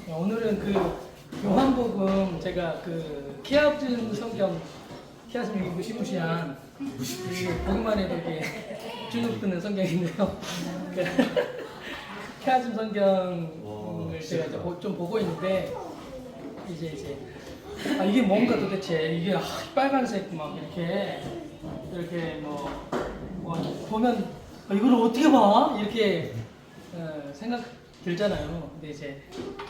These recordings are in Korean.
오늘은 그 요한복음 제가 그 키아즘 성경 키아즘이 무시무시한 보기만 해도 이게 주눅 드는 성경인데요. 키아즘 성경을 제가 이제 좀 보고 있는데 이제 이게 뭔가 도대체 이게 빨간색 막 이렇게 보면 이걸 어떻게 봐 이렇게 생각 들잖아요. 근데 이제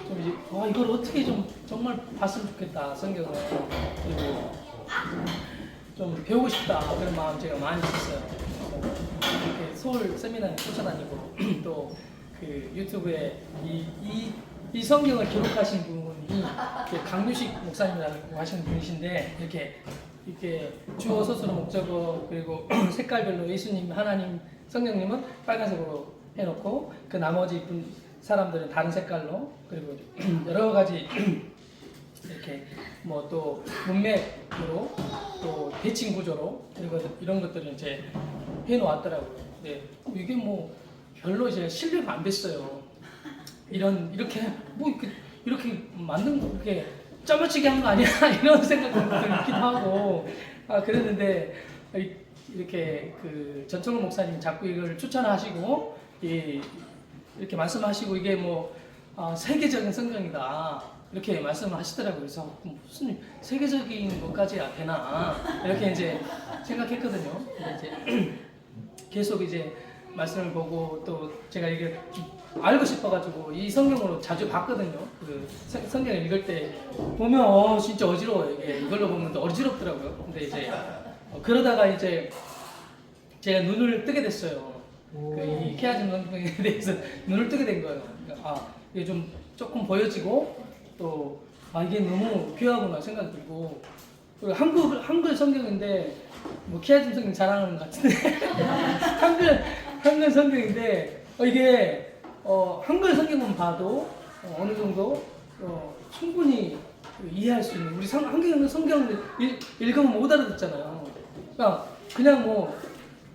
좀 이걸 어떻게 좀 정말 봤으면 좋겠다 성경을 그리고 좀 배우고 싶다 그런 마음 제가 많이 있었어요. 이렇게 서울 세미나에 쫓아다니고 또 그 유튜브에 이 성경을 기록하신 분이 강유식 목사님이라고 하시는 분이신데 이렇게 주어 서술어 목적어 그리고 색깔별로 예수님 하나님 성령님은 빨간색으로 해놓고 그 나머지 사람들은 다른 색깔로 그리고 여러 가지 이렇게 뭐 또 문맥으로 또 대칭 구조로 그리고 이런 것들을 이제 해놓았더라고요. 근데 이게 뭐 별로 이제 신뢰가 안 됐어요. 이렇게 이렇게 만든 거 이렇게 짜맞추게 한 거 아니야 이런 생각도 들기도 하고 그랬는데 이렇게 그 전철호 목사님 자꾸 이걸 추천하시고 이렇게 말씀하시고 이게 뭐 세계적인 성경이다 이렇게 말씀하시더라고요. 그래서 무슨 세계적인 것까지 되나 이렇게 이제 생각했거든요. 근데 이제 계속 이제 말씀을 보고 또 제가 이게 좀 알고 싶어가지고 이 성경으로 자주 봤거든요. 그 성경을 읽을 때 보면 진짜 어지러워요. 이걸로 보면 또 어지럽더라고요. 근데 이제 그러다가 이제 제가 눈을 뜨게 됐어요. 이 키아즘 성경에 대해서 눈을 뜨게 된 거예요. 이게 좀 조금 보여지고 또 이게 너무 귀하구나 생각이 들고 그리고 한글 성경인데 뭐 키아즘 성경 자랑하는 것 같은데 한글 성경인데 이게 한글 성경만 봐도 어느 정도 충분히 이해할 수 있는 우리 한글 성경을 읽으면 못 알아듣잖아요. 그냥 뭐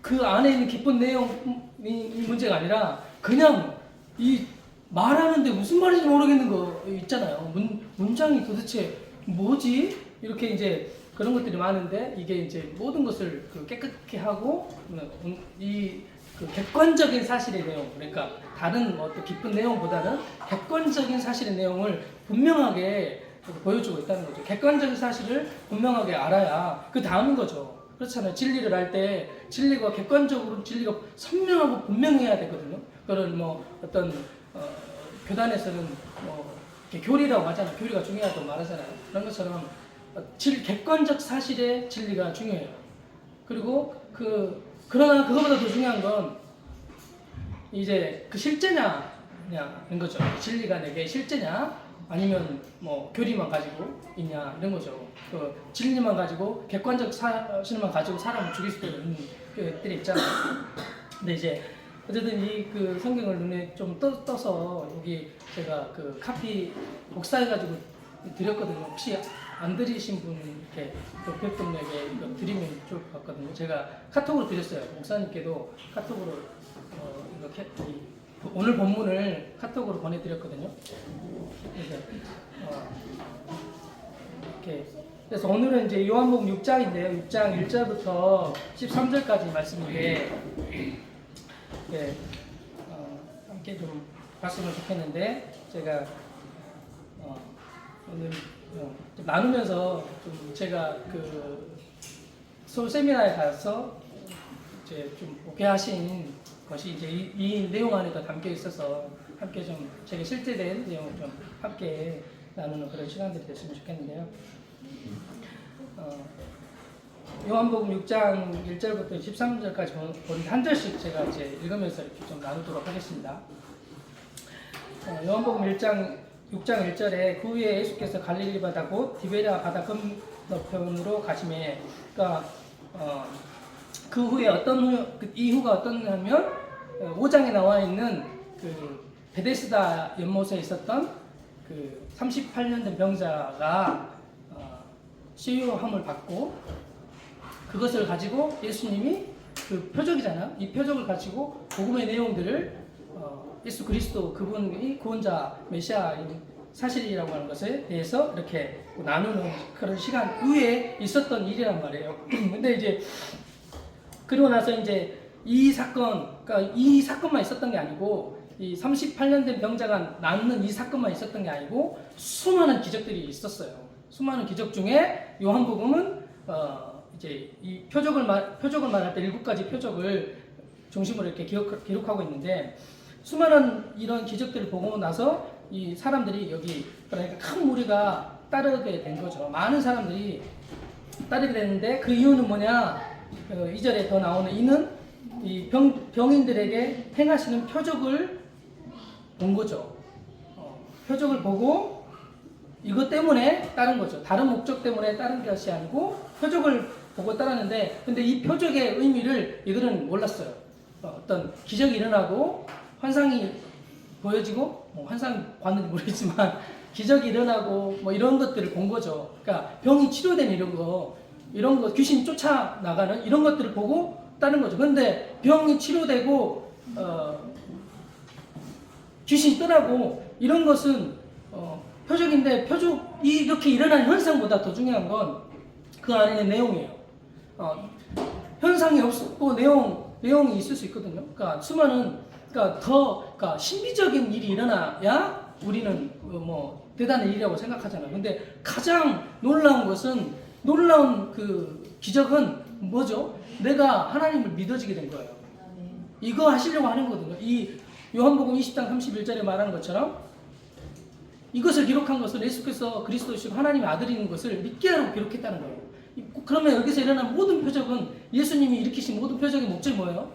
그 안에 있는 깊은 내용이 문제가 아니라 그냥 이 말하는데 무슨 말인지 모르겠는 거 있잖아요. 문장이 도대체 뭐지? 이렇게 이제 그런 것들이 많은데 이게 이제 모든 것을 깨끗하게 하고 그 객관적인 사실의 내용 그러니까 다른 어떤 깊은 내용보다는 객관적인 사실의 내용을 분명하게 보여주고 있다는 거죠. 객관적인 사실을 분명하게 알아야 그 다음인 거죠. 그렇잖아요. 진리를 알 때 진리가 객관적으로 진리가 선명하고 분명해야 되거든요. 그걸 뭐 어떤 교단에서는 뭐 교리라고 하잖아요. 교리가 중요하다고 말하잖아요. 그런 것처럼 객관적 사실의 진리가 중요해요. 그리고 그러나 그거보다 더 중요한 건 이제 그 실제냐는 거죠. 진리가 내게 실제냐 아니면 뭐 교리만 가지고 있냐 이런 거죠. 그 진리만 가지고 객관적 사실만 가지고 사람을 죽일 수도 있는 것들이 있잖아요. 근데 이제 어쨌든 이 그 성경을 눈에 좀 떠서 여기 제가 그 카피 복사해가지고 드렸거든요. 혹시 안 드리신 분 이렇게 벽분에게 이거 드리면 좋을 것 같거든요. 제가 카톡으로 드렸어요. 목사님께도 카톡으로 이렇게 오늘 본문을 카톡으로 보내드렸거든요. 그래서 오늘은 이제 요한복음 6장인데요. 6장 1절부터 13절까지 말씀인데 함께 좀 봤으면 좋겠는데 제가 오늘 좀 나누면서 좀 제가 그 서울 세미나에 가서 이제 좀 오게 하신 것이 이제 이 내용 안에도 담겨 있어서 함께 좀 제가 실제된 내용을 좀 함께 나누는 그런 시간들이 됐으면 좋겠는데요. 요한복음 6장 1절부터 13절까지 보는 한 절씩 제가 이제 읽으면서 이렇게 좀 나누도록 하겠습니다. 요한복음 6장 1절에 그 후에 예수께서 갈릴리 바다 곧 디베랴 바다 건너편으로 가시매 그러니까 그 후에 이후가 어떠냐면 5장에 나와 있는 그 베데스다 연못에 있었던 그 38년 된 병자가 치유함을 받고 그것을 가지고 예수님이 그 표적이잖아요. 이 표적을 가지고 복음의 내용들을 예수 그리스도 그분이 구원자 메시아인 사실이라고 하는 것에 대해서 이렇게 나누는 그런 시간 후에 있었던 일이란 말이에요. 근데 이제 그러고 나서 이제 그러니까 이 사건만 있었던 게 아니고 이 38년 된 병자가 낫는 이 사건만 있었던 게 아니고 수많은 기적들이 있었어요. 수많은 기적 중에 요한복음은 이제 이 표적을 말할 때 7가지 표적을 중심으로 이렇게 기록하고 있는데 수많은 이런 기적들을 보고 나서 이 사람들이 여기 그러니까 큰 무리가 따르게 된 거죠. 많은 사람들이 따르게 됐는데 그 이유는 뭐냐? 2절에 더 나오는 이는 이 병인들에게 행하시는 표적을 본 거죠. 표적을 보고 이것 때문에 따른 거죠. 다른 목적 때문에 따른 것이 아니고 표적을 보고 따랐는데 근데 이 표적의 의미를 이들은 몰랐어요. 어떤 기적이 일어나고 환상이 보여지고 환상 봤는지 모르겠지만 기적이 일어나고 이런 것들을 본 거죠. 그러니까 병이 치료되는 이런 거 귀신 쫓아나가는 이런 것들을 보고 따른 거죠. 그런데 병이 치료되고 귀신이 떠나고 이런 것은 표적인데 표적이 이렇게 일어나는 현상보다 더 중요한 건 그 안에는 내용이에요. 현상이 없고 내용이 있을 수 있거든요. 그러니까 수많은 그러니까 신비적인 일이 일어나야 우리는 대단한 일이라고 생각하잖아요. 근데 가장 놀라운 그 기적은 뭐죠? 내가 하나님을 믿어지게 된 거예요. 이거 하시려고 하는 거거든요. 이 요한복음 20장 31절에 말하는 것처럼 이것을 기록한 것은 예수께서 그리스도시고 하나님의 아들인 것을 믿게 하라고 기록했다는 거예요. 그러면 여기서 일어난 모든 표적은 예수님이 일으키신 모든 표적의 목적이 뭐예요?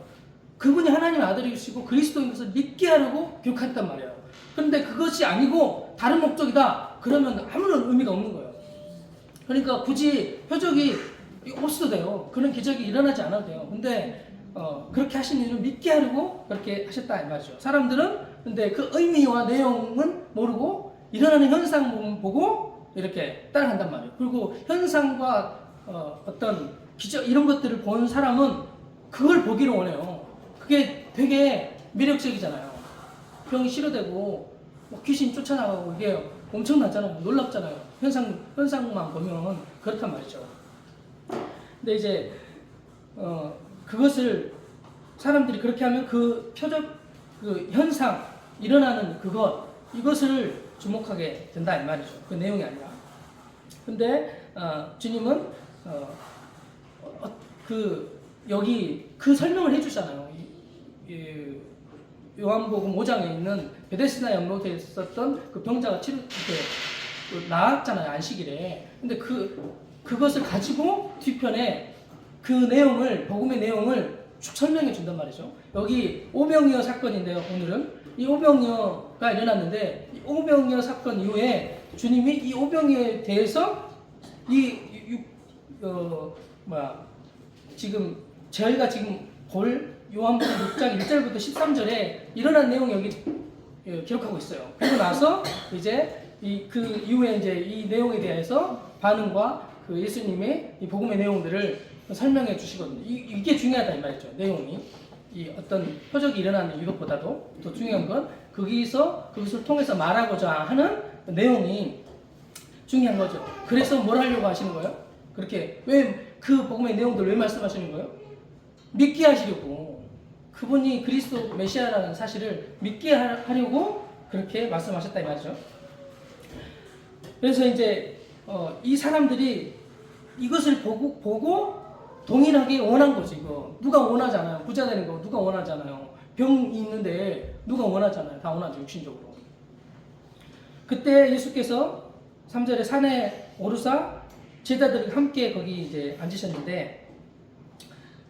그분이 하나님의 아들이시고 그리스도인 것을 믿게 하려고 기록했단 말이에요. 그런데 그것이 아니고 다른 목적이다. 그러면 아무런 의미가 없는 거예요. 그러니까 굳이 표적이 없어도 돼요. 그런 기적이 일어나지 않아도 돼요. 근데 그렇게 하신 이유는 믿게 하려고 그렇게 하셨다 이 말이죠. 사람들은 근데 그 의미와 내용은 모르고 일어나는 현상 보고 이렇게 따라간단 말이에요. 그리고 현상과 어떤 기적 이런 것들을 본 사람은 그걸 보기를 원해요. 그게 되게 매력적이잖아요. 병이 치료되고 귀신 쫓아나가고 이게 엄청나잖아요. 놀랍잖아요. 현상만 보면 그렇단 말이죠. 근데 이제 그것을 사람들이 그렇게 하면 그 표적, 그 현상 일어나는 이것을 주목하게 된다 이 말이죠. 그 내용이 아니라. 근데 주님은 여기 그 설명을 해주잖아요. 요한복음 5장에 있는 베데스다 연못에 있었던 그 병자가 나았잖아요, 안식일에. 근데 그것을 가지고 뒤편에 그 내용을, 복음의 내용을 쭉 설명해 준단 말이죠. 여기 오병이어 사건인데요, 오늘은. 이 오병이어가 일어났는데, 이 오병이어 사건 이후에 주님이 이 오병이어에 대해서 저희가 지금 볼 요한복음 6장 1절부터 13절에 일어난 내용 여기 기록하고 있어요. 그리고 나서 이제 그 이후에 이제 이 내용에 대해서 반응과 그 예수님의 이 복음의 내용들을 설명해 주시거든요. 이게 중요하다 이 말이죠. 내용이 이 어떤 표적이 일어나는 이것보다도 더 중요한 건 그것을 통해서 말하고자 하는 내용이 중요한 거죠. 그래서 뭘 하려고 하시는 거예요? 그렇게 왜 그 복음의 내용들 왜 말씀하시는 거예요? 믿게 하시려고. 그분이 그리스도 메시아라는 사실을 믿게 하려고 그렇게 말씀하셨다 이 말이죠. 그래서 이제 이 사람들이 이것을 보고 동일하게 원한 거죠. 이거 누가 원하잖아요. 부자 되는 거 누가 원하잖아요. 병이 있는데 누가 원하잖아요. 다 원하죠. 육신적으로. 그때 예수께서 3절에 산에 오르사 제자들이 함께 거기 이제 앉으셨는데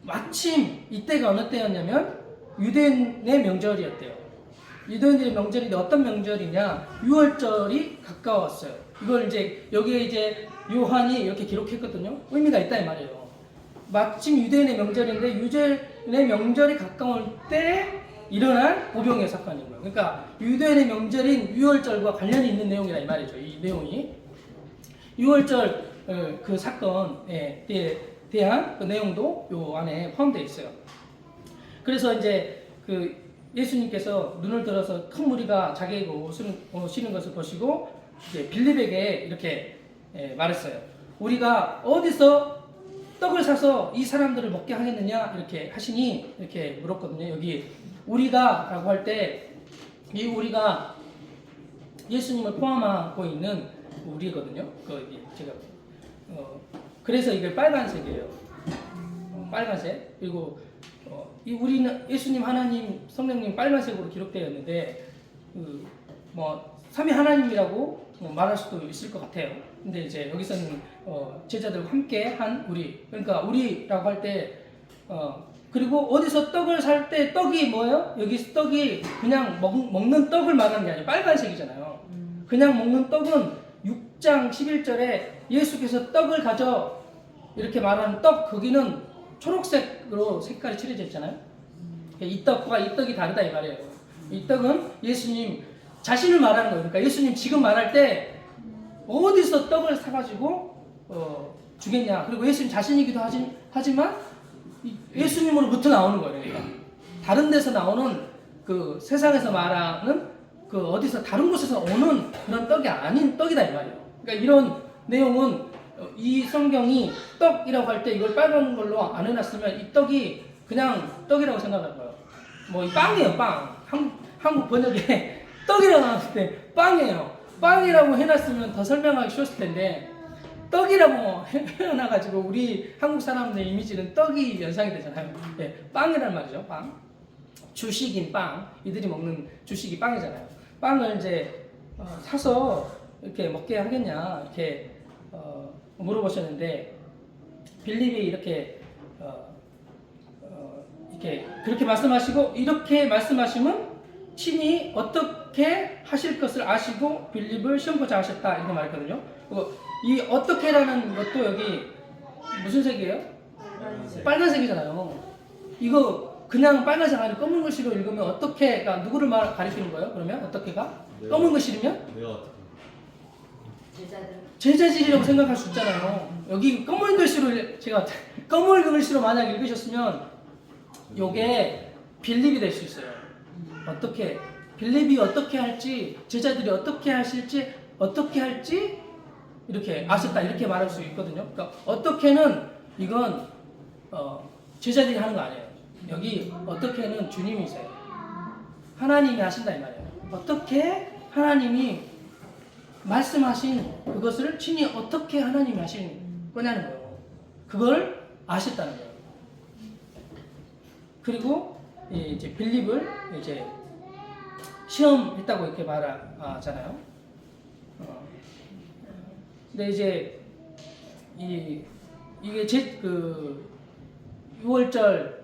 마침 이때가 어느 때였냐면 유대인의 명절이었대요. 유대인의 명절인데 어떤 명절이냐? 유월절이 가까웠어요. 이걸 이제 여기에 이제 요한이 이렇게 기록했거든요. 의미가 있다 이 말이에요. 마침 유대인의 명절인데 유대인의 명절이 가까울 때 일어난 오병이어 사건인 거예요. 그러니까 유대인의 명절인 유월절과 관련이 있는 내용이다 이 말이죠. 이 내용이 유월절 그 사건에 대한 그 내용도 요 안에 포함되어 있어요. 그래서 이제 그 예수님께서 눈을 들어서 큰 무리가 자기에게 오시는 것을 보시고 이제 빌립에게 이렇게 말했어요. 우리가 어디서 떡을 사서 이 사람들을 먹게 하겠느냐 이렇게 하시니 이렇게 물었거든요. 여기 우리가라고 할 때 이 우리가 예수님을 포함하고 있는 우리거든요. 제가 그래서 이게 빨간색이에요. 빨간색. 그리고 이 우리는 예수님, 하나님, 성령님 빨간색으로 기록되어 있는데 뭐 삼위 하나님이라고 말할 수도 있을 것 같아요. 근데 이제 여기서는 제자들과 함께 한 우리, 그러니까 우리라고 할 때 그리고 어디서 떡을 살 때 떡이 뭐예요? 여기 떡이 그냥 먹는 떡을 말하는 게 아니라 빨간색이잖아요. 그냥 먹는 떡은 6장 11절에 예수께서 떡을 가져 이렇게 말하는 떡, 거기는 초록색으로 색깔이 칠해져 있잖아요. 이 떡과 이 떡이 다르다 이 말이에요. 이 떡은 예수님 자신을 말하는 거예요. 그러니까 예수님 지금 말할 때 어디서 떡을 사가지고 주겠냐. 그리고 예수님 자신이기도 하지만 예수님으로부터 나오는 거예요. 그러니까 다른 데서 나오는 그 세상에서 말하는 그 어디서 다른 곳에서 오는 그런 떡이 아닌 떡이다 이 말이에요. 그러니까 이런 내용은 이 성경이 떡이라고 할 때 이걸 빨간 걸로 안 해놨으면 이 떡이 그냥 떡이라고 생각할 거예요. 뭐 이 빵이에요, 빵. 한국 번역에 떡이라고 나왔을 때 빵이에요. 빵이라고 해놨으면 더 설명하기 쉬웠을 텐데 떡이라고 해놔가지고 우리 한국 사람들 이미지는 떡이 연상이 되잖아요. 네, 빵이란 말이죠, 빵. 주식인 빵. 이들이 먹는 주식이 빵이잖아요. 빵을 이제 사서 이렇게 먹게 하겠냐 이렇게 물어보셨는데 빌립이 이렇게 이렇게 그렇게 말씀하시고 이렇게 말씀하시면 친히 어떻게 하실 것을 아시고 빌립을 시험고자 하셨다 이렇게 말했거든요. 그리고 이 어떻게라는 것도 여기 무슨 색이에요? 빨간색이잖아요. 이거 그냥 빨간색 아니고 검은 글씨로 읽으면 어떻게가 누구를 가리키는 거예요? 그러면 어떻게가? 검은 글씨면? 내가 어떻게? 제자질이라고 생각할 수 있잖아요. 여기 검은 글씨로 제가 검은 글씨로 만약 읽으셨으면 요게 빌립이 될 수 있어요. 어떻게 빌립이 어떻게 할지 제자들이 어떻게 하실지 어떻게 할지 이렇게 아셨다 이렇게 말할 수 있거든요. 그러니까 어떻게는 이건 제자들이 하는 거 아니에요. 여기 어떻게는 주님이세요. 하나님이 하신다 이 말이에요. 어떻게 하나님이 말씀하신 그것을 친히 어떻게 하나님이 하신 거냐는 거예요. 그걸 아셨다는 거예요. 그리고 이제 빌립을 이제 시험했다고 이렇게 말하잖아요. 근데 이제 이게 그 6월절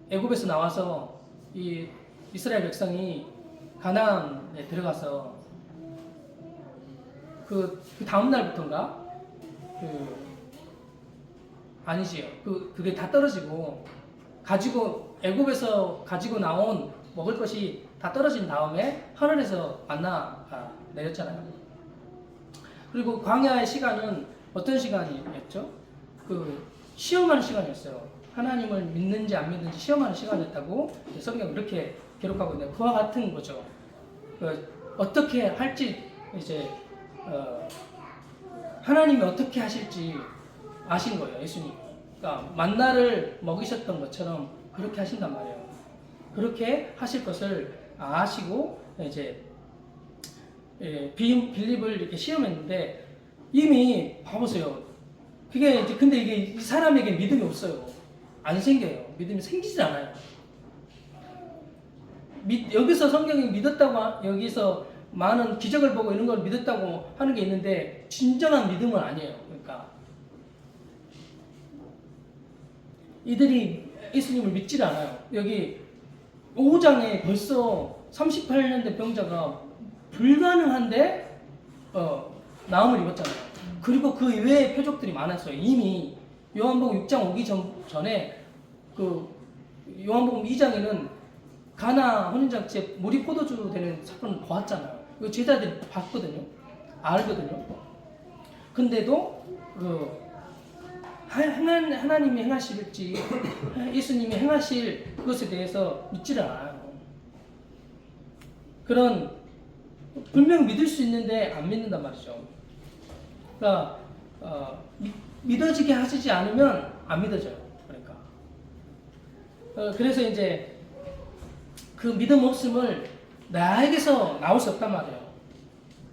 애굽에서 나와서 이 이스라엘 백성이 가나안에 들어가서 그 다음 날부터인가 아니지요. 그게 다 떨어지고 애굽에서 가지고 나온 먹을 것이 다 떨어진 다음에 하늘에서 만나가 내렸잖아요. 그리고 광야의 시간은 어떤 시간이었죠? 시험하는 시간이었어요. 하나님을 믿는지 안 믿는지 시험하는 시간이었다고 성경은 그렇게 기록하고 있는데 그와 같은 거죠. 어떻게 할지 이제 하나님이 어떻게 하실지 아신 거예요, 예수님. 그러니까 만나를 먹이셨던 것처럼 그렇게 하신단 말이에요. 그렇게 하실 것을 아시고 이제 빌립을 이렇게 시험했는데 이미 봐보세요. 그게 이제 근데 이게 이 사람에게 믿음이 없어요. 안 생겨요. 믿음이 생기지 않아요. 여기서 성경이 믿었다고 여기서 많은 기적을 보고 이런 걸 믿었다고 하는 게 있는데 진정한 믿음은 아니에요. 그러니까 이들이 예수님을 믿지를 않아요. 여기 5장에 벌써 38년 된 병자가 불가능한데 나음을 입었잖아요. 그리고 그 이외의 표적들이 많았어요. 이미 요한복음 6장 오기 전에 요한복음 2장에는 가나 혼인잔치에 물이 포도주 되는 사건을 보았잖아요. 이거 제자들이 봤거든요. 알거든요. 근데도 하나님이 행하실지 예수님이 행하실 그것에 대해서 믿지를 않아요. 그런 분명 믿을 수 있는데 안 믿는단 말이죠. 그러니까 믿어지게 하시지 않으면 안 믿어져요. 그러니까 그래서 이제 그 믿음 없음을 나에게서 나올 수 없단 말이에요.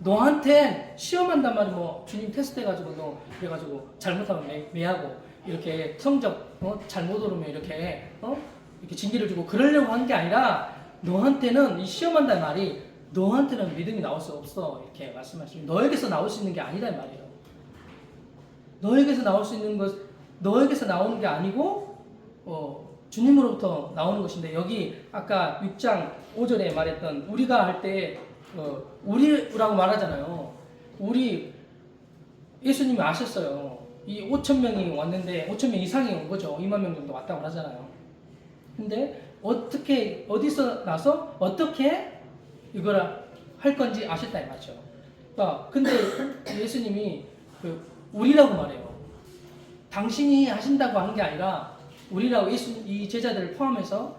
너한테 시험한단 말이에요. 뭐 주님 테스트해가지고 너 그래가지고 잘못하면 매하고 이렇게 성적 잘못 오르면 이렇게 이렇게 징계를 주고 그러려고 한 게 아니라 너한테는 이 시험한다는 말이 너한테는 믿음이 나올 수 없어 이렇게 말씀하시면 너에게서 나올 수 있는 게 아니다 이 말이에요. 너에게서 나올 수 있는 것 너에게서 나오는 게 아니고 주님으로부터 나오는 것인데 여기 아까 6장 5절에 말했던 우리가 할 때 우리라고 말하잖아요. 우리 예수님이 아셨어요. 이 5천 명이 왔는데 5천 명 이상이 온 거죠. 2만 명 정도 왔다고 하잖아요. 근데 어떻게 어디서 나서 어떻게 이걸 할 건지 아셨다 이 말이죠. 근데 예수님이 우리라고 말해요. 당신이 하신다고 한 게 아니라 우리라고 이 제자들을 포함해서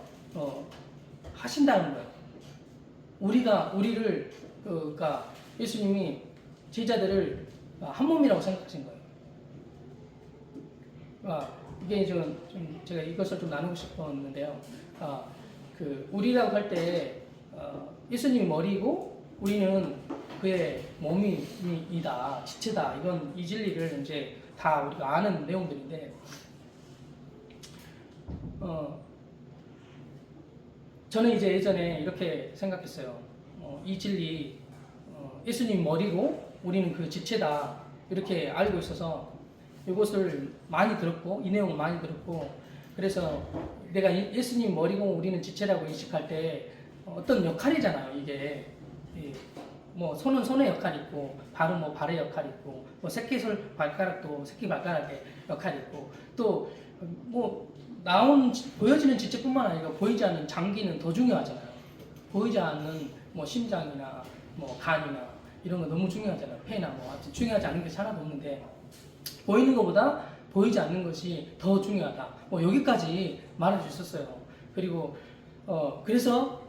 하신다는 거예요. 우리를 그러니까 예수님이 제자들을 한 몸이라고 생각하신 거예요. 이게 좀 제가 이것을 좀 나누고 싶었는데요. 우리라고 할 때 예수님이 머리고 우리는 그의 몸이다, 지체다. 이 진리를 이제 다 우리가 아는 내용들인데, 저는 이제 예전에 이렇게 생각했어요. 이 진리, 예수님 머리고 우리는 그 지체다. 이렇게 알고 있어서 이것을 많이 들었고, 이 내용을 많이 들었고, 그래서 내가 예수님 머리고 우리는 지체라고 인식할 때 어떤 역할이잖아요, 이게. 뭐 손은 손의 역할이 있고 발은 뭐 발의 역할이 있고 뭐 새끼손 발가락도 새끼 발가락의 역할이 있고 또 뭐 보여지는 지체뿐만 아니라 보이지 않는 장기는 더 중요하잖아요. 보이지 않는 뭐 심장이나 뭐 간이나 이런 거 너무 중요하잖아요. 폐나 뭐 아무튼 중요하지 않은 게 하나도 없는데 보이는 것보다 보이지 않는 것이 더 중요하다. 뭐 여기까지 말할 수 있었어요. 그리고 그래서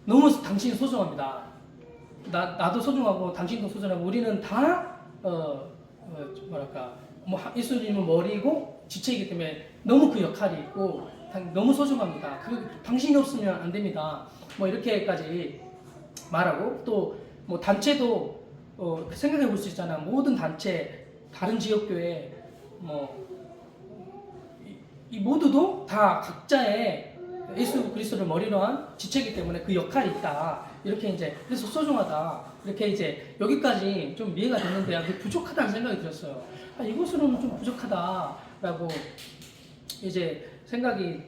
너무 당신이 소중합니다. 나도 소중하고 당신도 소중하고 우리는 다 예수님은 머리고 지체이기 때문에 너무 그 역할이 있고 너무 소중합니다. 당신이 없으면 안 됩니다. 뭐 이렇게까지 말하고 또 뭐 단체도 생각해 볼 수 있잖아. 모든 단체 다른 지역교회 이 모두도 다 각자의 예수 그리스도를 머리로 한 지체이기 때문에 그 역할이 있다. 이렇게 이제 그래서 소중하다. 이렇게 이제 여기까지 좀 이해가 됐는데 부족하다는 생각이 들었어요. 이것으로는 좀 부족하다라고 이제 생각이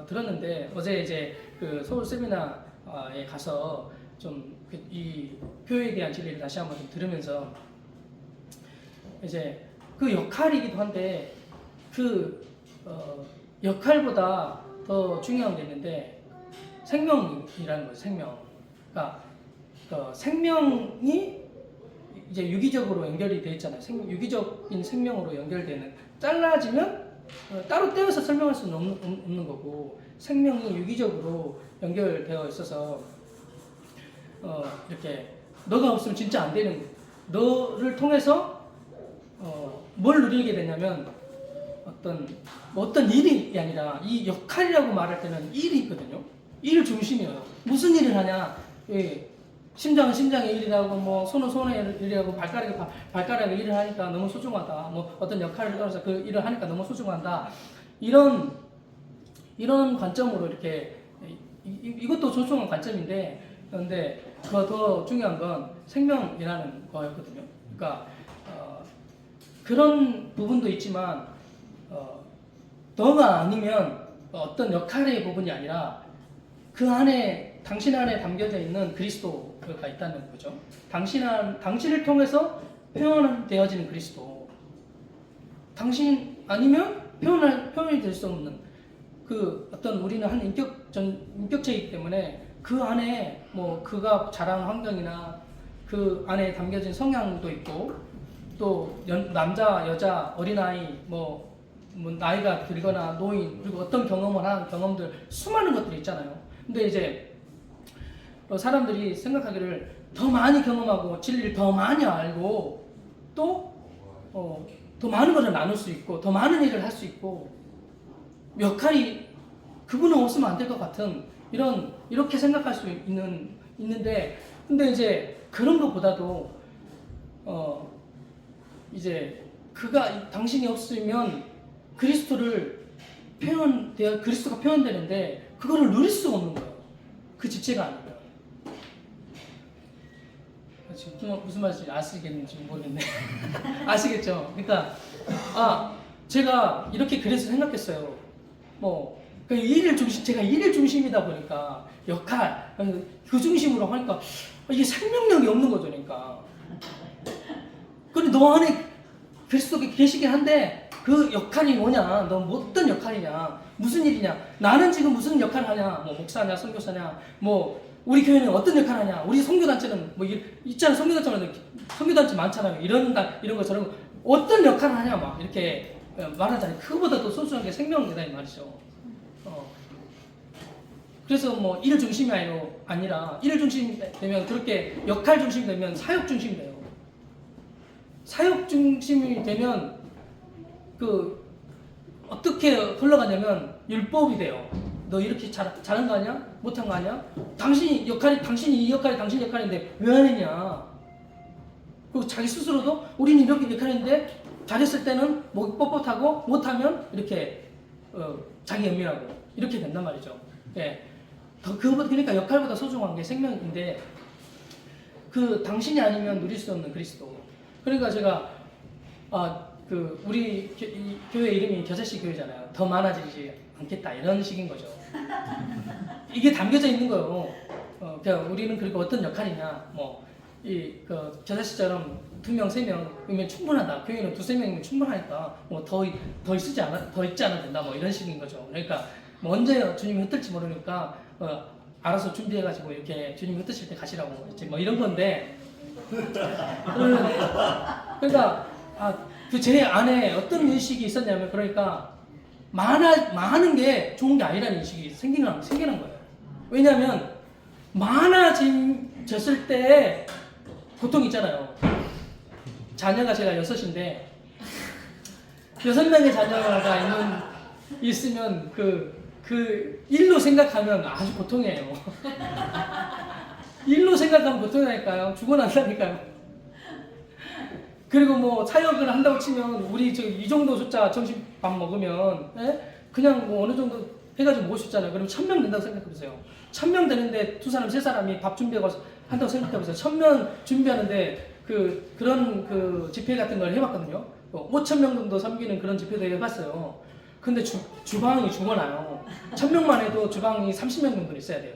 들었는데 어제 이제 그 서울 세미나에 가서 좀 이 표에 대한 진리를 다시 한번 좀 들으면서 이제 그 역할이기도 한데 그 역할보다 더 중요한 게 있는데 생명이라는 거예요. 생명. 그러니까 생명이 이제 유기적으로 연결이 되어 있잖아요. 유기적인 생명으로 연결되는 잘라지면 따로 떼어서 설명할 수는 없는 거고 생명이 유기적으로 연결되어 있어서 이렇게 너가 없으면 진짜 안 되는 너를 통해서 뭘 누리게 되냐면 어떤 일이 아니라 이 역할이라고 말할 때는 일이 있거든요. 일 중심이에요. 무슨 일을 하냐? 심장은 심장의 일이라고 뭐 손은 손의 일이라고 발가락의 일을 하니까 너무 소중하다. 뭐 어떤 역할을 따라서 그 일을 하니까 너무 소중하다. 이런 관점으로 이렇게 이것도 소중한 관점인데 그런데 더 중요한 건 생명이라는 거였거든요. 그러니까 그런 부분도 있지만 너가 아니면 어떤 역할의 부분이 아니라 그 안에 당신 안에 담겨져 있는 그리스도가 있다는 거죠. 당신을 통해서 표현되어지는 그리스도. 당신 아니면 표현이 될 수 없는 그 어떤 우리는 한 인격체이기 때문에 그 안에 뭐 그가 자란 환경이나 그 안에 담겨진 성향도 있고 또 남자, 여자, 어린아이 뭐 나이가 들거나 노인 그리고 어떤 경험을 한 경험들 수많은 것들이 있잖아요. 근데 이제 사람들이 생각하기를 더 많이 경험하고 진리를 더 많이 알고 또 더 많은 것을 나눌 수 있고 더 많은 일을 할 수 있고 역할이 그분은 없으면 안 될 것 같은 이렇게 생각할 수 있는데 근데 이제 그런 것보다도 이제 당신이 없으면 그리스도가 표현되는데 그거를 누릴 수가 없는 거예요. 그 집체가 아니면. 지금 무슨 말인지 아시겠는지 모르겠네. 아시겠죠? 그러니까 제가 이렇게 그래서 생각했어요. 제가 일일 중심이다 보니까 역할 그 중심으로 하니까 이게 생명력이 없는 거죠, 그러니까. 근데 너 안에 그리스도가 계시긴 한데 그 역할이 뭐냐? 너 어떤 역할이냐? 무슨 일이냐? 나는 지금 무슨 역할을 하냐? 뭐 목사냐, 선교사냐? 뭐 우리 교회는 어떤 역할을 하냐? 우리 선교단체는 뭐 있잖아, 선교단체 많잖아요. 이런 것처럼 어떤 역할을 하냐? 막 이렇게 말하잖아요. 그거보다 더 소중한 게 생명이다 이 말이죠. 그래서 뭐 일 중심이 아니라 일 중심이 되면 그렇게 역할 중심이 되면 사역 중심이 돼요. 사역 중심이 되면 어떻게 흘러가냐면 율법이 돼요. 너 이렇게 잘한 거 아니야? 못한 거 아니야? 당신이 이 역할이 당신 역할인데 왜 안 했냐? 그리고 자기 스스로도 우리는 이렇게 역할인데 잘했을 때는 뭐 뻣뻣하고 못하면 이렇게 자기 연민하고 이렇게 된단 말이죠. 예. 그러니까 역할보다 소중한 게 생명인데 당신이 아니면 누릴 수 없는 그리스도. 그러니까 제가 우리 교회 이름이 겨자씨 교회잖아요. 더 많아지지 않겠다 이런 식인 거죠. 이게 담겨져 있는 거예요. 그러니까 우리는 그리고 어떤 역할이냐, 겨자씨처럼 2명, 3명이면 충분하다. 교회는 2-3명이면 충분하니까 더 있지 않아도 된다. 뭐 이런 식인 거죠. 그러니까 언제 주님이 흩을지 모르니까 알아서 준비해가지고 이렇게 주님이 흩으실 때 가시라고 이제 뭐 이런 건데. 그러니까 제 안에 어떤 인식이 있었냐면 그러니까 많은 게 좋은 게 아니라는 인식이 생기는 거예요. 왜냐하면 많아졌을 때 고통이 있잖아요. 자녀가 제가 6인데 6명의 자녀가 있으면 그 일로 생각하면 아주 고통이에요. 일로 생각하면 고통이라니까요. 죽어난다니까요. 그리고 뭐 사역을 한다고 치면 우리 이 정도 숫자 점심밥 먹으면 그냥 뭐 어느 정도 해가지고 모셨잖아요. 그러면 1000명 된다고 생각해보세요. 1000명 되는데 2사람, 3사람이 밥 준비하고 한다고 생각해보세요. 1000명 준비하는데 그런 집회 같은 걸 해봤거든요. 5000명 정도 섬기는 그런 집회도 해봤어요. 근데 주방이 죽어나요. 1000명만 해도 주방이 30명 정도 있어야 돼요.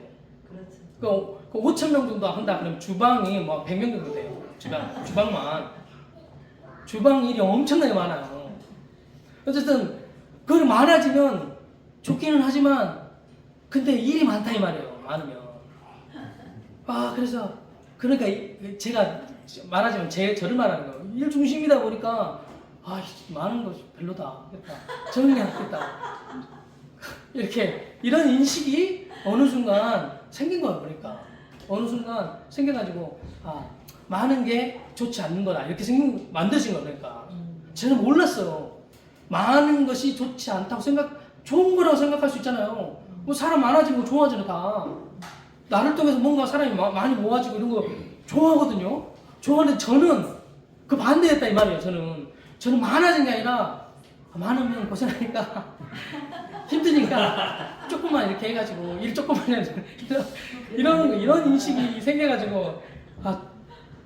그렇죠. 5000명 정도 한다 그러면 주방이 뭐 100명 정도 돼요. 주방만. 주방 일이 엄청나게 많아요. 어쨌든 그걸 많아지면 좋기는 하지만 근데 일이 많다 이 말이에요. 많으면. 그래서 그러니까 제가 말하자면 저를 말하는 거예요. 일 중심이다 보니까 많은 거 별로다. 정리하겠다. 이렇게 이런 인식이 어느 순간 생긴 거예요. 그러니까 어느 순간 생겨가지고 많은 게 좋지 않는 거다 이렇게 만드신 거예요. 그러니까 저는 몰랐어요. 많은 것이 좋지 않다고 좋은 거라고 생각할 수 있잖아요. 뭐 사람 많아지고 좋아지는 다 나를 통해서 뭔가 사람이 많이 모아지고 이런 거 좋아하거든요. 좋아하는데 저는 그 반대였다 이 말이에요. 저는 많아진 게 아니라 많으면 고생하니까 힘드니까 조금만 이렇게 해가지고 일 조금만 해야지 이런 인식이 생겨가지고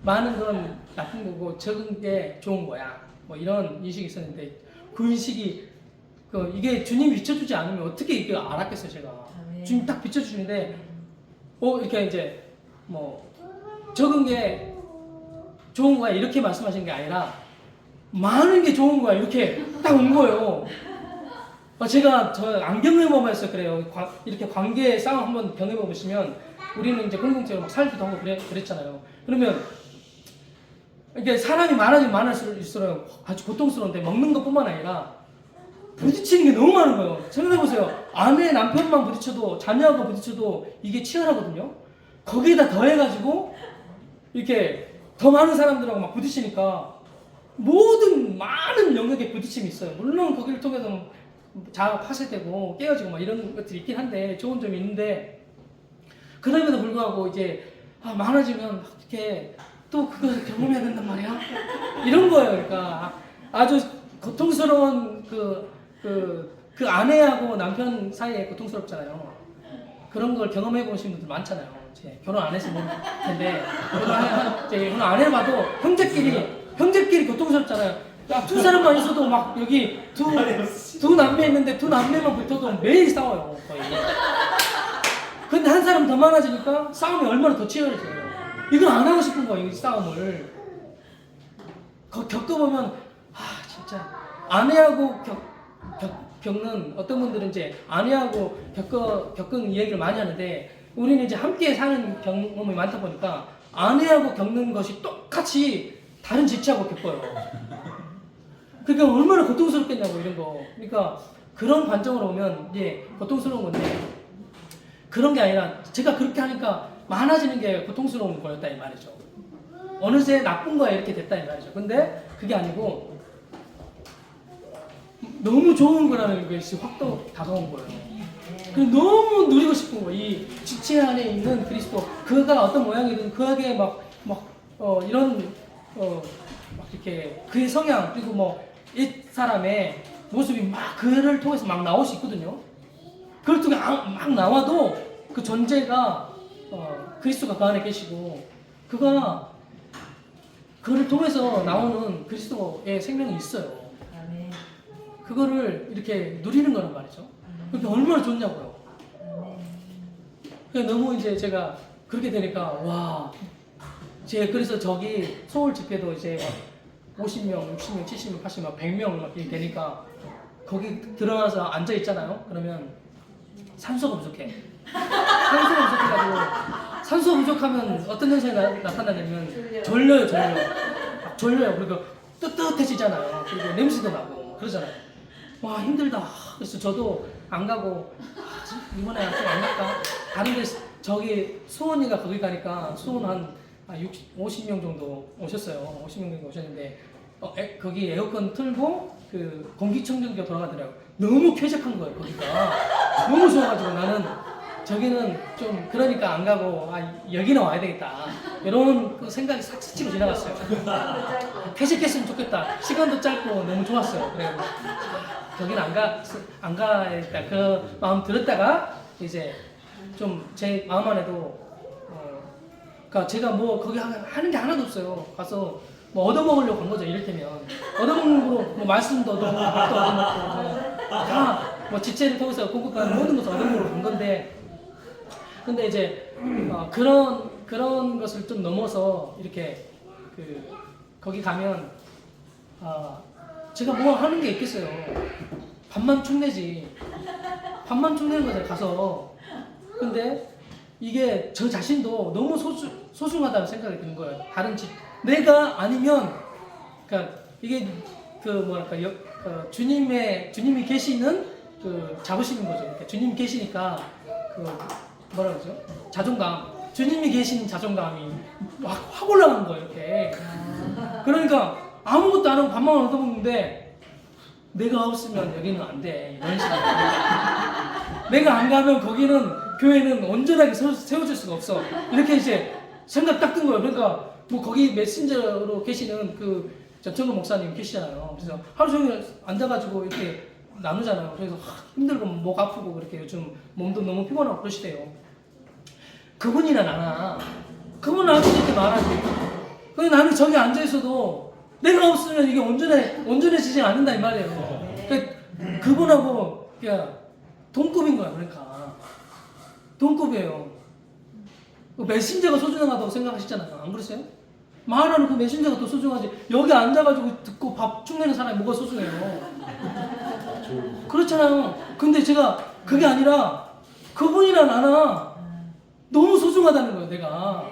많은 건 나쁜 거고 적은 게 좋은 거야 뭐 이런 인식이 있었는데 그 인식이 이게 주님이 비춰주지 않으면 어떻게 이게 알았겠어요. 제가 주님 딱 비춰주시는데 이렇게 이제 뭐 적은 게 좋은 거야 이렇게 말씀하신 게 아니라 많은 게 좋은 거야 이렇게 딱 온 거예요. 제가 안 경험해봤어요. 그래요. 이렇게 관계 싸움 한번 경험해보시면 우리는 이제 공동체로 막 살기도 하고 그랬잖아요. 그러면 이게 사람이 많아지면 많을수록 아주 고통스러운데 먹는 것뿐만 아니라 부딪히는 게 너무 많은 거예요. 생각해보세요. 아내 남편만 부딪혀도 자녀하고 부딪혀도 이게 치열하거든요. 거기에다 더해가지고 이렇게 더 많은 사람들하고 막 부딪히니까 모든 많은 영역에 부딪힘이 있어요. 물론 거기를 통해서 자아가 파쇄되고 깨어지고 막 이런 것들이 있긴 한데 좋은 점이 있는데 그럼에도 불구하고 이제 많아지면 막 이렇게 또 그걸 경험해야 된단 말이야. 이런 거예요. 그러니까 아주 고통스러운 그 아내하고 남편 사이에 고통스럽잖아요. 그런 걸 경험해 보신 분들 많잖아요. 이제 결혼 안 해서 모를 텐데 결혼 안 해봐도 형제끼리 고통스럽잖아요. 야, 두 사람만 있어도 막 여기 두 남매 있는데 두 남매만 붙어도 매일 싸워요. 거의. 근데 한 사람 더 많아지니까 싸움이 얼마나 더 치열해져요. 이건 안 하고 싶은 거예요, 이 싸움을. 겪어보면, 진짜. 아내하고 겪는, 어떤 분들은 이제 아내하고 겪은 이야기를 많이 하는데, 우리는 이제 함께 사는 경험이 많다 보니까, 아내하고 겪는 것이 똑같이 다른 지체하고 겪어요. 그러니까 얼마나 고통스럽겠냐고, 이런 거. 그러니까 그런 관점으로 보면, 이제 고통스러운 건데, 그런 게 아니라 제가 그렇게 하니까 많아지는 게 고통스러운 거였다 이 말이죠. 어느새 나쁜 거야 이렇게 됐다 이 말이죠. 근데 그게 아니고 너무 좋은 거라는 것이 확 다가온 거예요. 너무 누리고 싶은 거예요. 이 지체 안에 있는 그리스도, 그가 어떤 모양이든 그에게 이런 막 이렇게 그의 성향 그리고 뭐 이 사람의 모습이 막 그를 통해서 막 나올 수 있거든요. 그걸 통해 막 나와도 그 존재가 그리스도가 그 안에 계시고 그가 그를 통해서 나오는 그리스도의 생명이 있어요. 그거를 이렇게 누리는 거란 말이죠. 그게 얼마나 좋냐고요. 너무 이제 제가 그렇게 되니까 그래서 저기 서울 집회도 이제 50명, 60명, 70명, 80명, 100명 이렇게 되니까 거기 들어가서 앉아 있잖아요. 그러면 산소가 부족해. 산소가 부족해가지고 산소 부족하면 어떤 현상이 나타나냐면 졸려요. 그리고 뜨뜻해지잖아요. 그리고 냄새도 나고 그러잖아요. 힘들다. 그래서 저도 안 가고 이번에 좀 안 갈까? 다른데 저기 수원이가 거기 가니까 수원 한 50명 정도 오셨어요. 50명 정도 오셨는데 거기 에어컨 틀고 그 공기청정기가 돌아가더라고요. 너무 쾌적한 거예요. 거기가 너무 좋아가지고 나는 저기는 좀 그러니까 안 가고 여기는 와야 되겠다 이런 그 생각이 싹 스치고 지나갔어요. 쾌적했으면 좋겠다. 시간도 짧고 너무 좋았어요. 그래 저기는 안 가야겠다 그 마음 들었다가 이제 좀 제 마음 안에도 그러니까 제가 뭐 거기 하는 게 하나도 없어요. 가서 뭐 얻어먹으려고 간 거죠. 이를테면 얻어먹는 거로 뭐 말씀도 얻어먹고 밥도 얻어먹고 다 뭐 지체를 통해서 공급하는 모든 것을 얻어먹으러 간 건데, 근데 이제 그런 것을 좀 넘어서 이렇게 거기 가면 제가 뭐 하는 게 있겠어요. 밥만 축내지. 밥만 축내는 거죠. 가서. 근데 이게 저 자신도 너무 소중하다는 생각이 드는 거예요. 내가 아니면, 그러니까 이게 주님이 계시는 자부심인 거죠. 그러니까 주님이 계시니까 뭐라 그러죠? 자존감. 주님이 계신 자존감이 확 올라가는 거예요. 이렇게. 그러니까 아무것도 안 하고 밥만 얻어먹는데 내가 없으면 여기는 안 돼. 이런 식으로. 내가 안 가면 거기는 교회는 온전하게 세워질 수가 없어. 이렇게 이제 생각 딱 든 거예요. 그러니까 뭐 거기 메신저로 계시는 그 전천근 목사님 계시잖아요. 그래서 하루 종일 앉아가지고 이렇게 나누잖아요. 그래서 힘들고 목 아프고 그렇게 요즘 몸도 너무 피곤하고 그러시대요. 그분이나 나나 그분 나한테 이렇게 말하지. 근데 나는 저기 앉아 있어도 내가 없으면 이게 온전해지지 않는다 이 말이에요. 그러니까 그분하고 그냥 동급인 거야. 그러니까 동급이에요. 메신저가 소중하다고 생각하시잖아요. 안 그러세요? 말하는 그 메신저가 더 소중하지. 여기 앉아가지고 듣고 밥 축내는 사람이 뭐가 소중해요? 그렇잖아요. 근데 제가 그게 아니라 그분이나 나나 너무 소중하다는 거예요. 내가.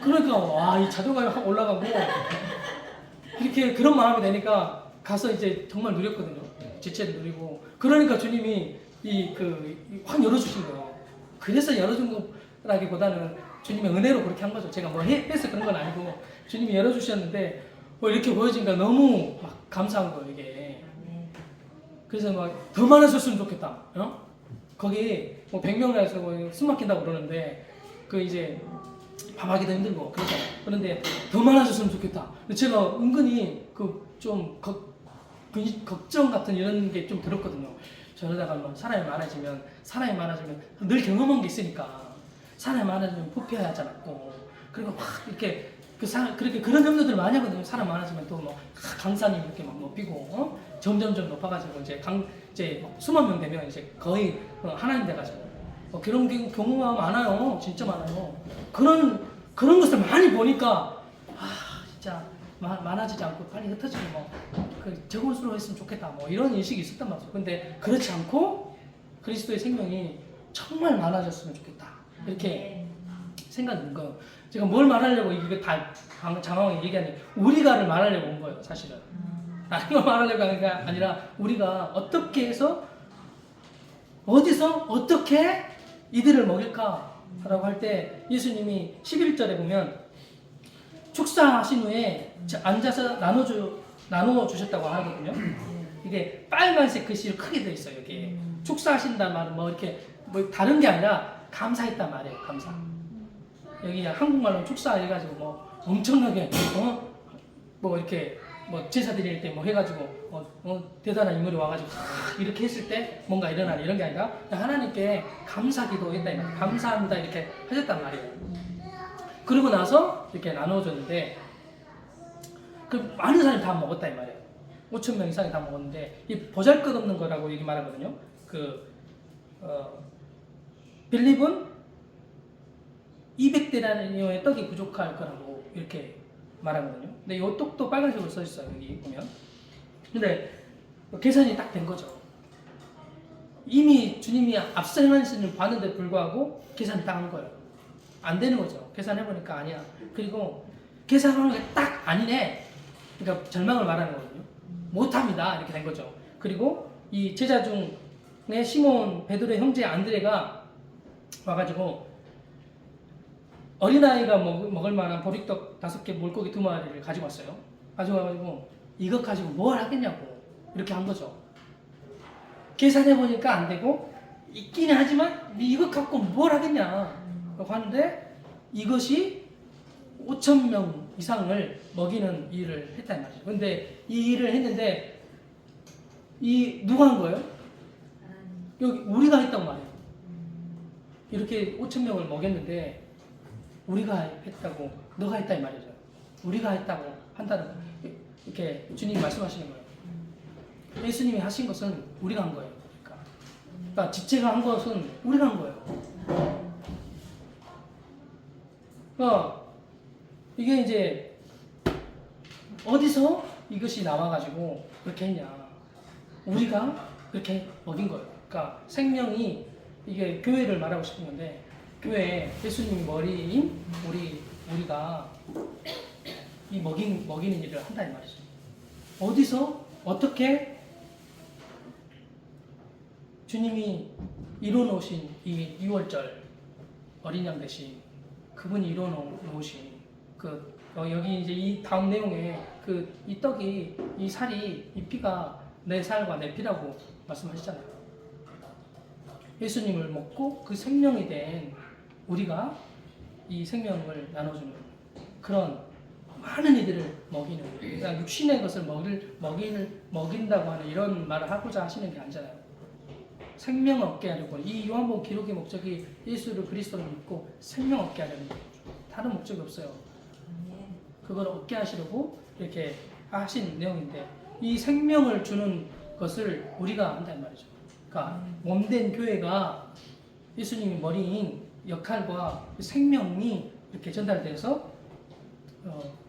그러니까 이 자존감이 확 올라가고 이렇게 그런 마음이 되니까 가서 이제 정말 누렸거든요. 지체를 누리고. 그러니까 주님이 확 열어주신 거예요. 그래서 열어준 거 라기보다는 주님의 은혜로 그렇게 한 거죠. 제가 뭐 해서 그런 건 아니고 주님이 열어주셨는데 뭐 이렇게 보여지니까 너무 막 감사한 거예요 이게. 그래서 막 더 많아졌으면 좋겠다. 어? 거기 뭐 100명이라서 뭐숨 막힌다고 그러는데 그 이제 밥하기도 힘들고 그렇잖아요. 그런데 더 많아졌으면 좋겠다. 근데 제가 은근히 그 좀 걱정 같은 이런 게 좀 들었거든요. 저러다가 뭐 사람이 많아지면 늘 경험한 게 있으니까 사람이 많아지면 부패하지 않았고 그리고 막 이렇게 그렇게 그런 염려들을 많이 하거든요. 사람 많아지면 또 뭐 강사님 이렇게 막 높이고 점점점 높아가지고 이제 수만 명 되면 이제 거의 하나님 돼가지고 그런 경우가 많아요. 진짜 많아요. 그런 것을 많이 보니까 진짜 많아지지 않고 빨리 흩어지고 그 적을수록 했으면 좋겠다 이런 인식이 있었단 말이죠. 근데 그렇지 않고 그리스도의 생명이 정말 많아졌으면 좋겠다 이렇게 생각이 든 거예요. 제가 뭘 말하려고 이게 다 장황하게 얘기하니 우리가를 말하려고 온 거예요 사실은. 이거 말하려고 하는 게 아니라 우리가 어떻게 해서 어디서 어떻게 이들을 먹일까 라고 할 때 예수님이 11절에 보면 축사하신 후에 앉아서 나누어 주셨다고 하거든요. 이게 빨간색 글씨로 크게 되어 있어요. 여기 축사하신다는 말은 뭐 이렇게 뭐 다른 게 아니라 감사했단 말이에요. 감사. 여기 한국말로 축사 해가지고 뭐 엄청나게 뭐 이렇게 뭐 제사 드릴 때 뭐 해가지고 대단한 인물이 와가지고 이렇게 했을 때 뭔가 일어나는 이런 게 아니라 하나님께 감사기도 했다 이거 감사합니다 이렇게 하셨단 말이에요. 그리고 나서 이렇게 나눠줬는데 그 많은 사람이 다 먹었다 이 말이에요. 5,000명 이상이 다 먹었는데 이 보잘것없는 거라고 얘기 말하거든요. 빌립은 200데나리온의 떡이 부족할 거라고 이렇게 말하거든요. 근데 이 떡도 빨간색으로 써 있어요. 여기 보면. 근데 계산이 딱 된 거죠. 이미 주님이 앞서 행하신 봤는데 불구하고 계산이 딱 한 거예요. 안 되는 거죠. 계산해보니까 아니야. 그리고 계산하는 게 딱 아니네. 그러니까 절망을 말하는 거거든요. 못합니다. 이렇게 된 거죠. 그리고 이 제자 중에 시몬 베드로의 형제 안드레가 와가지고 어린아이가 먹을 만한 보리떡 5개 물고기 2마리를 가지고 왔어요. 가지고 와가지고 이것 가지고 뭘 하겠냐고 이렇게 한 거죠. 계산해보니까 안 되고 있기는 하지만 이것 갖고 뭘 하겠냐 라고 하는데 이것이 5,000명 이상을 먹이는 일을 했단 말이죠. 근데 이 일을 했는데 누가 한 거예요? 여기 우리가 했다고 말해요. 이렇게 5,000명을 먹였는데 우리가 했다고 너가 했다 이 말이죠. 우리가 했다고 한다는 거. 이렇게 주님이 말씀하시는 거예요. 예수님이 하신 것은 우리가 한 거예요. 그러니까 지체가 한 것은 우리가 한 거예요. 이게 이제 어디서 이것이 나와가지고 그렇게 했냐. 우리가 그렇게 먹인 거예요. 그러니까 생명이 이게 교회를 말하고 싶은 건데 교회 예수님이 머리인 우리가 이 먹이는 일을 한다 이 말이죠. 어디서 어떻게 주님이 이뤄놓으신 이 6월절 어린 양 대신 그분이 이뤄놓으신 여기 이제 이 다음 내용에 이 떡이 이 살이 이 피가 내 살과 내 피라고 말씀하시잖아요. 예수님을 먹고 그 생명이 된 우리가 이 생명을 나눠주는 그런 많은 이들을 먹이는 그러니까 육신의 것을 먹인다고 하는 이런 말을 하고자 하시는 게 아니잖아요. 생명을 얻게 하려고 이 요한복음 기록의 목적이 예수를 그리스도를 믿고 생명 얻게 하려는 거예요. 다른 목적이 없어요. 그걸 얻게 하시려고 이렇게 하신 내용인데 이 생명을 주는 것을 우리가 한다는 말이죠. 그러니까 몸된 교회가 예수님이 머리인 역할과 그 생명이 이렇게 전달돼서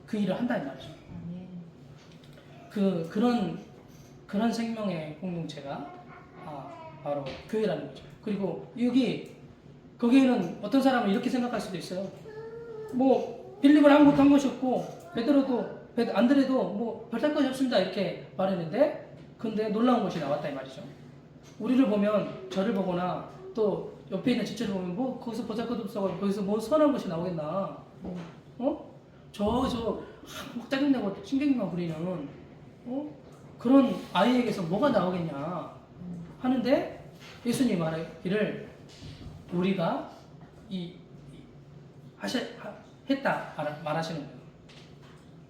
그 일을 한다는 말이죠. 그런 생명의 공동체가 바로 교회라는 거죠. 그리고 거기에는 어떤 사람은 이렇게 생각할 수도 있어요. 뭐 빌립은 아무것도 한 것이 없고 안드레도 뭐 별탈 것이 없습니다 이렇게 말했는데 근데 놀라운 것이 나왔다 이 말이죠. 우리를 보면 저를 보거나 또 옆에 있는 지체를 보면 뭐 거기서 보잘것없어 거기서 뭐 선한 것이 나오겠나? 어? 막 짜증내고 신경만 부리는 그런 아이에게서 뭐가 나오겠냐 하는데 예수님이 말하기를 우리가 했다 말하시는 거예요.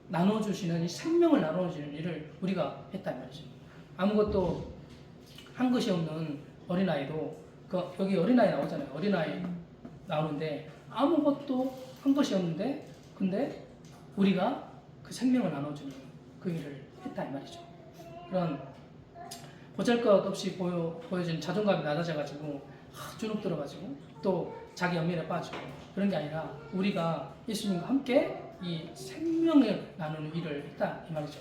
나눠주시는 이 생명을 나눠주는 일을 우리가 했다 말이죠. 아무것도 한 것이 없는 어린아이도 여기 어린아이 나오잖아요. 어린아이 나오는데 아무것도 한 것이 없는데 근데 우리가 그 생명을 나눠주는 그 일을 했다 이 말이죠. 그런 보잘것없이 보여지는 자존감이 낮아져가지고 주눅 들어가지고 또 자기 연민에 빠지고 그런 게 아니라 우리가 예수님과 함께 이 생명을 나누는 일을 했다 이 말이죠.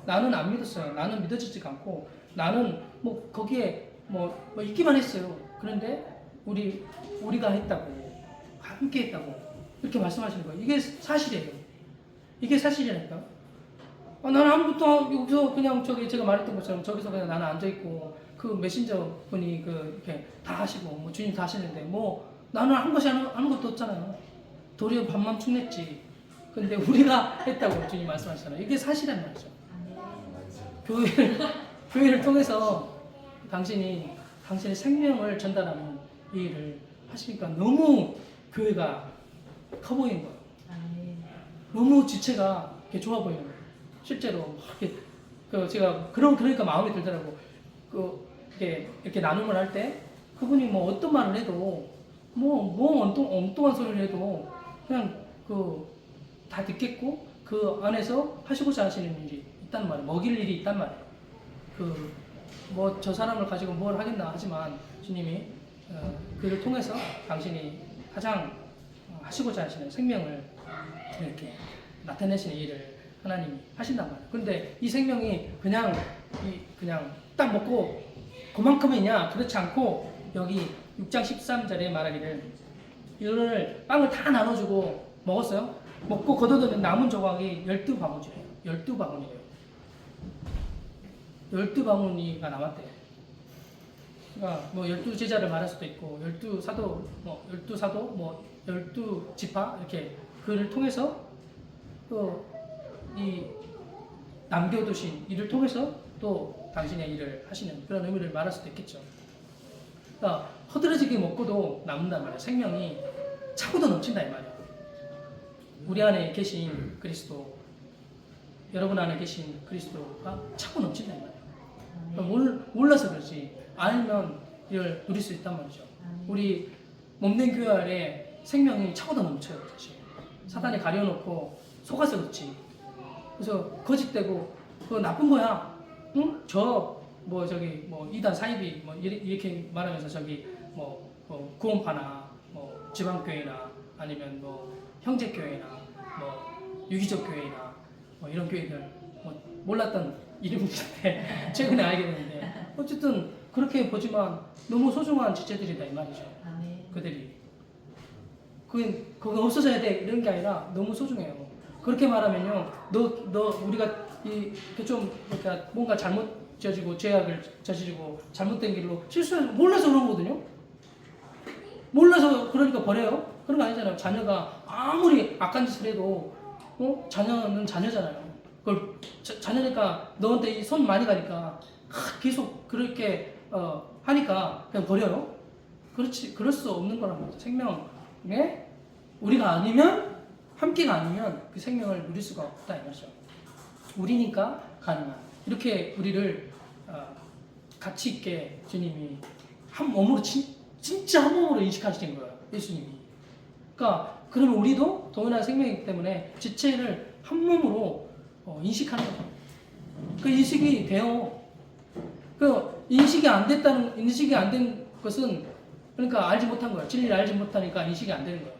나는 안 믿었어요. 나는 믿어지지가 않고 나는 뭐 거기에 뭐 있기만 했어요. 그런데 우리가 했다고 함께 했다고 이렇게 말씀하시는 거예요. 이게 사실이에요. 이게 사실이라니까. 나는 아무것도 여기서 그냥 제가 말했던 것처럼 저기서 그냥 나는 앉아 있고 그 메신저 분이 이렇게 다 하시고 뭐 주님 다 하시는데 뭐 나는 한 것이 아는 것도 없잖아요. 도리어 밥만 축냈지. 근데 우리가 했다고 주님 말씀하시잖아요. 이게 사실이란 말이죠. 교회를 통해서 당신의 생명을 전달하는 이 일을 하시니까 너무 교회가 커 보이는 거예요. 너무 지체가 이렇게 좋아 보이는 거예요. 실제로 제가 그러니까 마음이 들더라고. 이렇게 나눔을 할 때 그분이 뭐 어떤 말을 해도 뭐 엉뚱한 소리를 해도 그냥 다 듣겠고 그 안에서 하시고자 하시는 일이 있단 말이에요. 먹일 일이 있단 말이에요. 뭐 저 사람을 가지고 뭘 하겠나 하지만 주님이 그를 통해서 당신이 가장 하시고자 하시는 생명을 이렇게 나타내시는 일을 하나님이 하신단 말이에요. 그런데 이 생명이 그냥 딱 먹고 그만큼이냐? 그렇지 않고 여기 6장 13절에 말하기를 이거를 빵을 다 나눠주고 먹었어요. 먹고 걷어들인 남은 조각이 12바구니래요. 12바구니래요. 12바구니가 남았대요. 그러니까 뭐 12제자를 말할 수도 있고 12사도, 12지파 이렇게 그를 통해서 또 이 남겨두신 일을 통해서 또 당신의 일을 하시는 그런 의미를 말할 수도 있겠죠. 그러니까 허드레지게 먹고도 남는단 말이에요. 생명이 차고도 넘친다 이 말이에요. 우리 안에 계신 그리스도, 여러분 안에 계신 그리스도가 차고 넘친다 이 말이에요. 그러니까 몰라서 그렇지 알면 이걸 누릴 수 있단 말이죠. 우리 몸된 교회 안에 생명이 차고도 넘쳐요. 사실 사단이 가려놓고 속아서 그렇지. 그래서 거짓되고 그거 나쁜 거야. 응? 이단 사이비 이렇게 말하면서 구원파나 지방교회나 아니면 형제교회나 유기적 교회나 이런 교회들 몰랐던 이름인데 최근에 알게 됐는데 어쨌든 그렇게 보지만 너무 소중한 지체들이다 이 말이죠. 그들이 그거 없어져야 돼 이런 게 아니라 너무 소중해요. 그렇게 말하면요, 우리가 그러니까 뭔가 잘못 저지고 죄악을 저지르고 잘못된 길로 실수해서 몰라서 그런 거거든요. 몰라서 그러니까 버려요. 그런 거 아니잖아요. 자녀가 아무리 악한 짓을 해도 자녀는 자녀잖아요. 그걸 자녀니까 너한테 손 많이 가니까 계속 그렇게 하니까 그냥 버려요. 그럴 수 없는 거란 말이죠. 생명에 우리가 아니면 함께가 아니면 그 생명을 누릴 수가 없다 이 말이죠. 우리니까 가능한 이렇게 우리를 가치 있게 주님이 한 몸으로 진짜 한 몸으로 인식하시는 거예요. 예수님이. 그러니까 그러면 우리도 동일한 생명이기 때문에 지체를 한 몸으로 인식하는 거죠. 그 인식이 돼요. 그 인식이 안 된 것은 그러니까 알지 못한 거예요. 진리를 알지 못하니까 인식이 안 되는 거예요.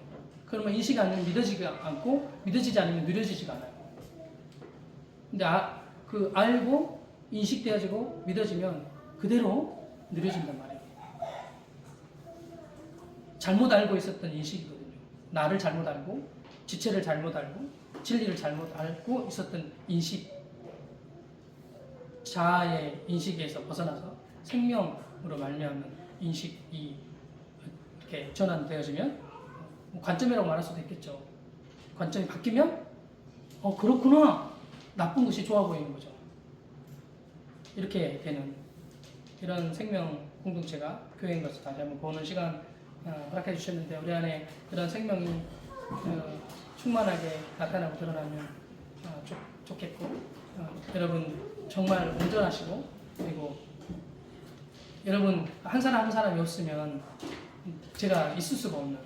그러면 인식이 안 되면 믿어지지 않고 믿어지지 않으면 누려지지가 않아요. 근데 알고 인식되어지고 믿어지면 그대로 누려진단 말이에요. 잘못 알고 있었던 인식이거든요. 나를 잘못 알고 지체를 잘못 알고 진리를 잘못 알고 있었던 인식, 자아의 인식에서 벗어나서 생명으로 말미암는 인식이 이렇게 전환되어지면 관점이라고 말할 수도 있겠죠. 관점이 바뀌면 그렇구나, 나쁜 것이 좋아 보이는 거죠. 이렇게 되는 이런 생명 공동체가 교회인 것을 다시 한번 보는 시간 허락해 주셨는데, 우리 안에 그런 생명이 충만하게 나타나고 드러나면 좋겠고, 여러분 정말 온전하시고, 그리고 여러분 한 사람 한 사람이 없으면 제가 있을 수가 없는,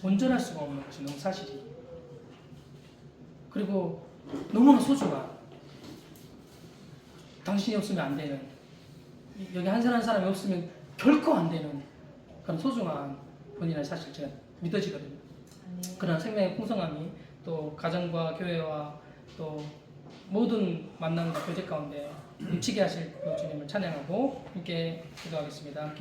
온전할 수가 없는 것이 너무 사실이. 그리고 너무나 소중한, 당신이 없으면 안 되는, 여기 한 사람 한 사람이 없으면 결코 안 되는 그런 소중한 분이라는 사실 제가 믿어지거든요. 그런 생명의 풍성함이 또 가정과 교회와 또 모든 만남과 교제 가운데 넘치게 하실 그 주님을 찬양하고 함께 기도하겠습니다.